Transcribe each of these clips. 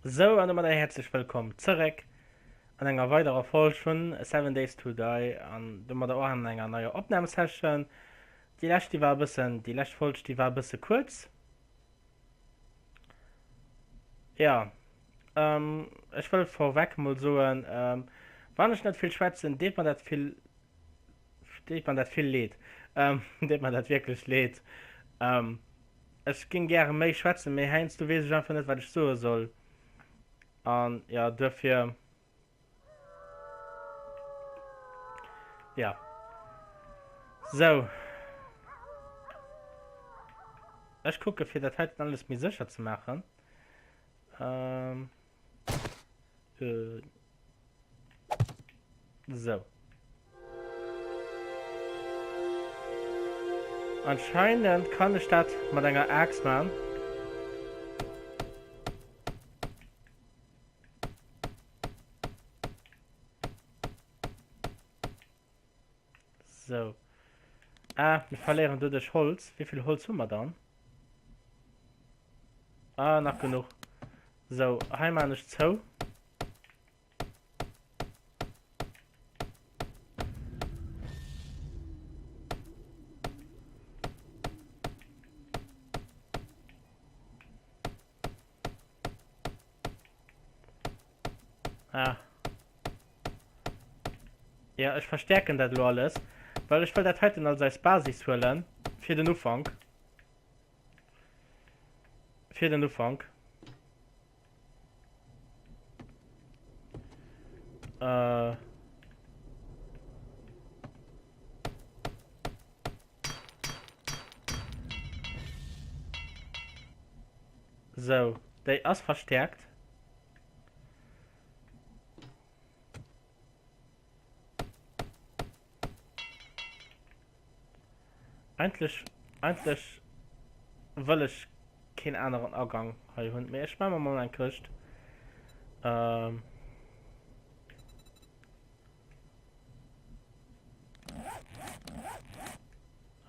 So, und immer herzlich willkommen zurück an einer weiteren Folge von Seven Days to Die. Und wir da auch an einer neuen Aufnahmesession. Die letzte Folge, die war ein bisschen kurz. Ja, ich will vorweg mal sagen, wenn ich nicht viel schwätzen, deet man das viel lädt. Deet man das wirklich lädt. Ähm, ich ging gerne mehr schwätzen, mehr Heinz, du weißt einfach nicht, was ich sagen soll. Und ja, dafür, ja. So, ich gucke, für das heute alles mir sicher zu machen. Ähm, äh, so. Anscheinend kann ich das mit einer Axt machen. So. Ah, wir verlieren durch Holz. Wie viel Holz haben wir dann? Ah, noch genug. So, einmal nicht so. Ah. Ja, ich verstärke das alles. Weil ich will das heute noch als Basis holen. Für den Anfang. Für den Anfang. Äh. So. Der ist verstärkt. Eigentlich will ich keinen anderen Abgang haben mehr. Ich mache mal einen Christ. Ähm.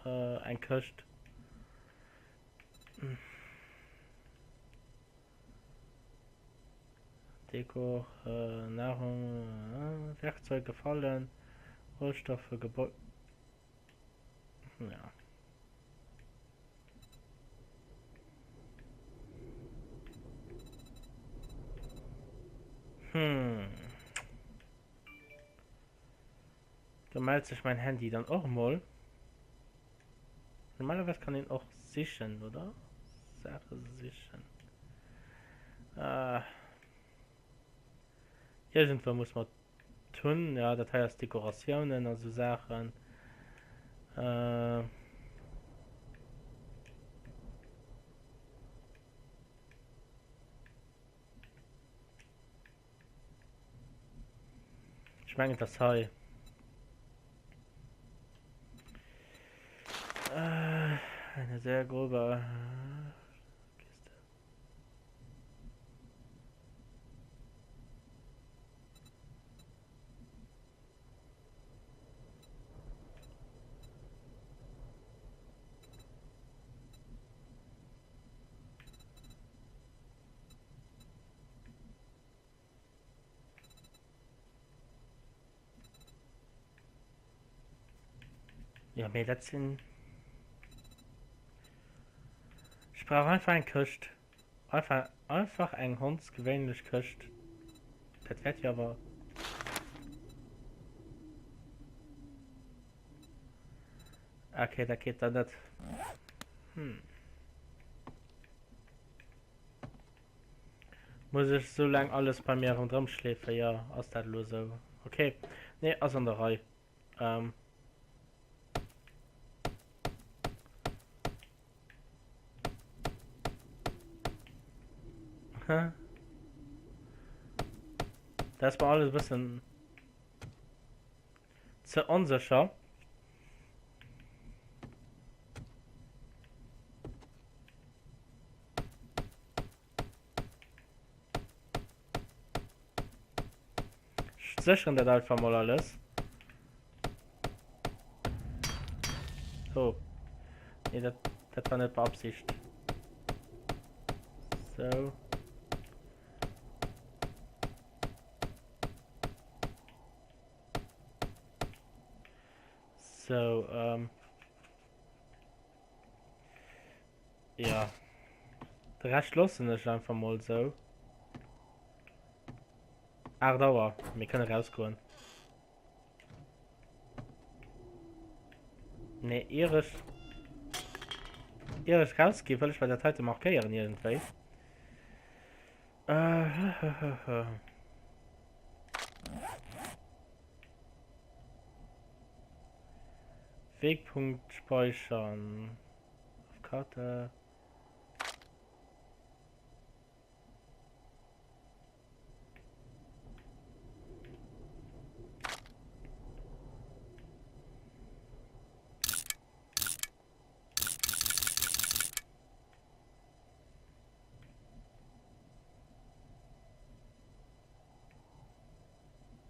Ein Christ. Deko, Nahrung, Werkzeuge fallen, Rohstoffe, Gebäude. Ja. Hm. Da meldet sich mein Handy dann auch mal. Normalerweise kann ich auch sichern, oder? Sache sichern. Irgendwo muss man tun, ja, das heißt Dekorationen, also Sachen. Äh, ich meine das hier. Eine sehr grobe Kiste. Ja, mir das sind. Ich brauche einfach ein Christ. Einfach ein Hund gewöhnlich Christ. Das wird ja aber. Okay, da geht dann nicht. Hm. Muss ich so lange alles bei mir rundherum schläfen? Ja, aus der Lose. Okay. Nee, aus der Reihe. Ähm. Das war alles ein bisschen zu unsicher. Sichern das einfach mal alles. Oh. Nee, das war nicht beabsichtigt. So. So, ja. Der Rest lassen ist einfach mal so. Ach, Dauer. Wir können rausgehen. Ne, irisch rausgehen, weil ich bei der Zeit markieren irgendwie. Wegpunkt speichern. Auf Karte.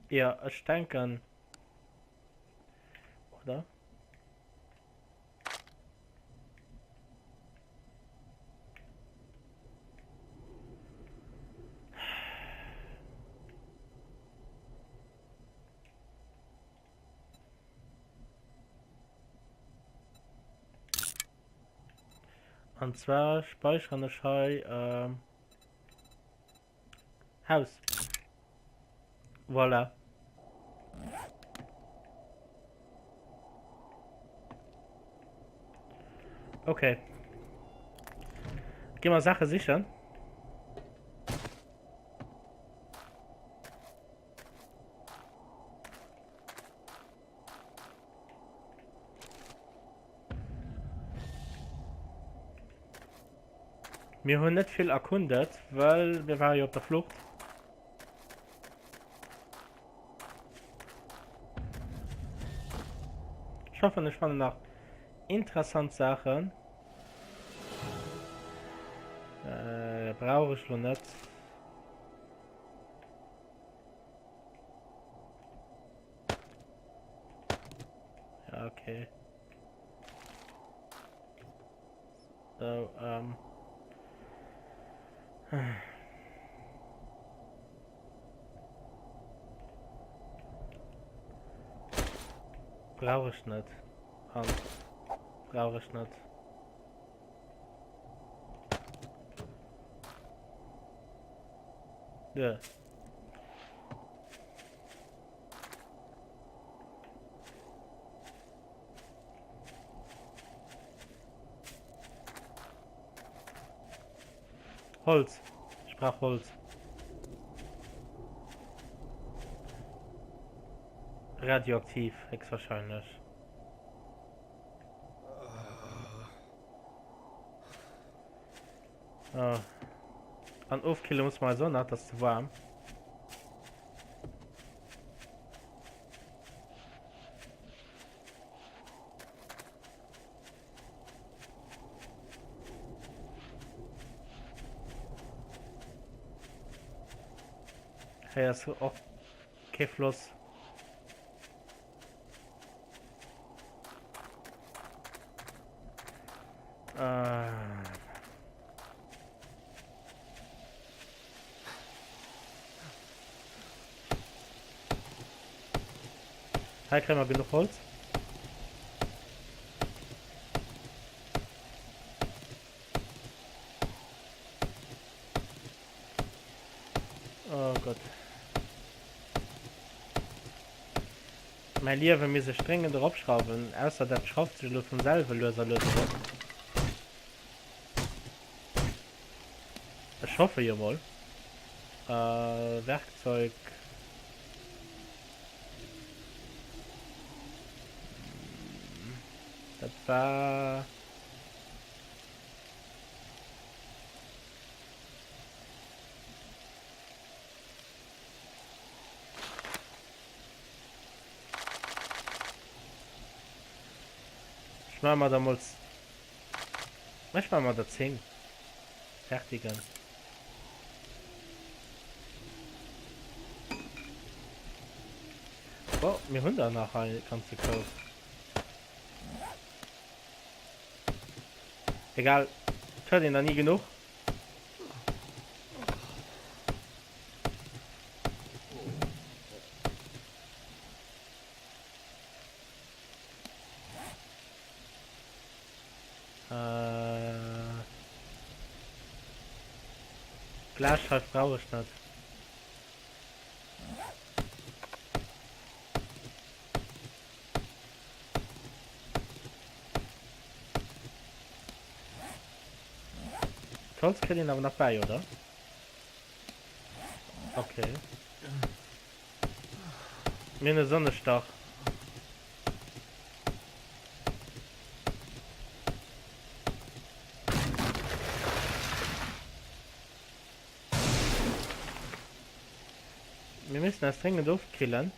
Ja, ich denke, oder? Und zwar speichern ich hier, Haus. Voilà. Okay. Gehen wir Sache sichern. Wir haben nicht viel erkundet, weil wir waren ja auf der Flucht. Ich hoffe, ich fand noch interessante Sachen. Brauche ich noch nicht. Ja, okay. So, brauche ich nicht. Hand. Brauche ich nicht. Ja. Holz. Ich brauche Holz. Radioaktiv, höchstwahrscheinlich. Oh. An aufkillen muss man so nach, das ist zu warm. Hey, ist auch kein Fluss. Hier kriegen wir genug Holz. Oh Gott. Mein Lieber, wenn wir so streng drauf schrauben, außer das schraubt sich von selber lösen. Ich hoffe ja wohl. Werkzeug. Das war... Ich mach mal damals... Ich mach mal das 10. Fertigen. Oh, mir Hunde nachher kannst du kaufen. Egal, ich hatte ihn da nie genug. Glasschalt brauche ich nicht. Holz kriegt ihn aber noch bei, oder? Okay. Mir eine Sonne stach. Wir müssen das dringend aufkillen.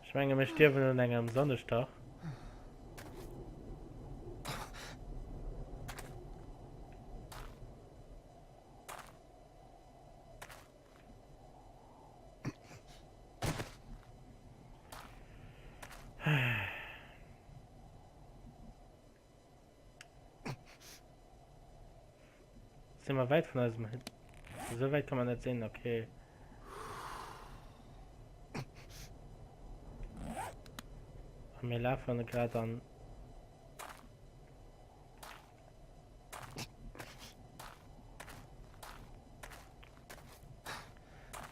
Ich meine, wir sterben in einem Sonnenstach. Sind wir weit von unserem Hit? So weit kann man nicht sehen, okay. Wir laufen gerade an.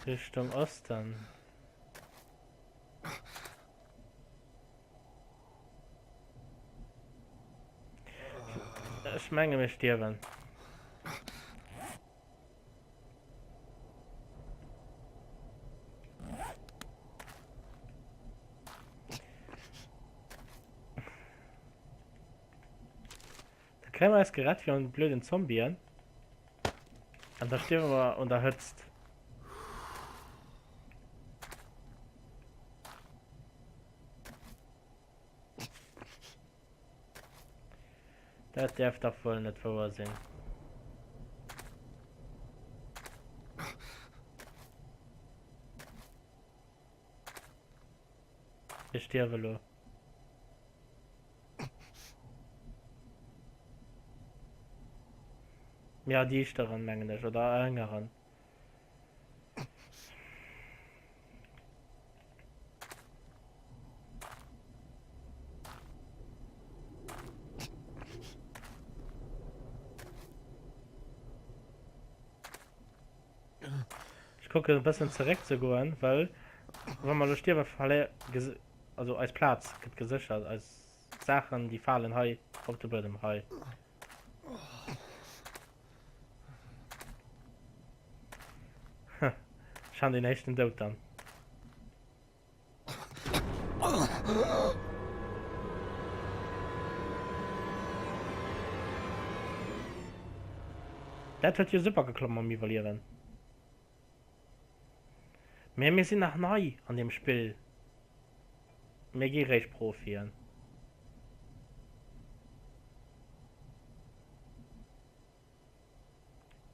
Richtung Osten. Ich meine, wir sterben. Der Klemmer ist gerade wie ein blöden Zombie an. Und da sterben wir unterhitzt. Das darf doch wohl nicht vorsehen. Ich sterbe nur. Ja, die ist daran mänglich oder irgendeinen. Ich gucke ein bisschen zurück zu gehen, weil wenn man sterben falle, also als Platz gibt gesichert, als Sachen, die fallen hei auf dem Boden hei. Schauen die nächsten Tod an. Das hat hier super geklappt, um mich verlieren. Wir sind noch neu an dem Spiel. Wir gehen recht profieren.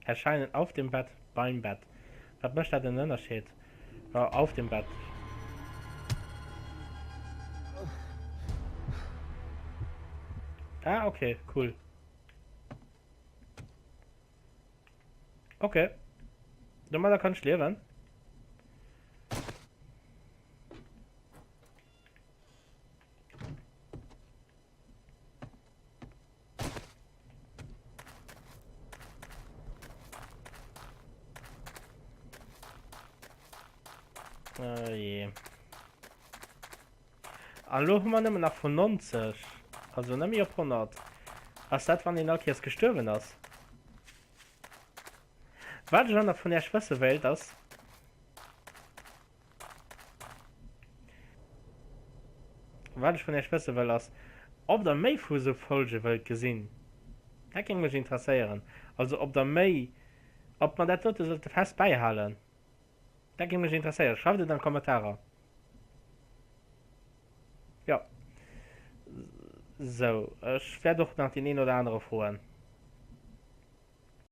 Erscheinen auf dem Bett, beim Bett. Was möchte denn Unterschied? Ja, auf dem Bett. Ah, okay, cool. Okay. Dann mal, da kann ich leben. Oh je. Hallo, man immer nach von 90. Also nimm mir 100. Was das, wann die Nokia jetzt gestorben ist? Warte schon noch von der Schwesterwelt das? Warte von der Schwesterwelt das? Ob der May für so falsche Welt gesehen? Da kann mich interessieren. Also ob der May, ob man das dort sollte fest beihalten. Da kann mich interessieren. Schreibt in den Kommentaren. So, ich werde doch nach den einen oder anderen fragen.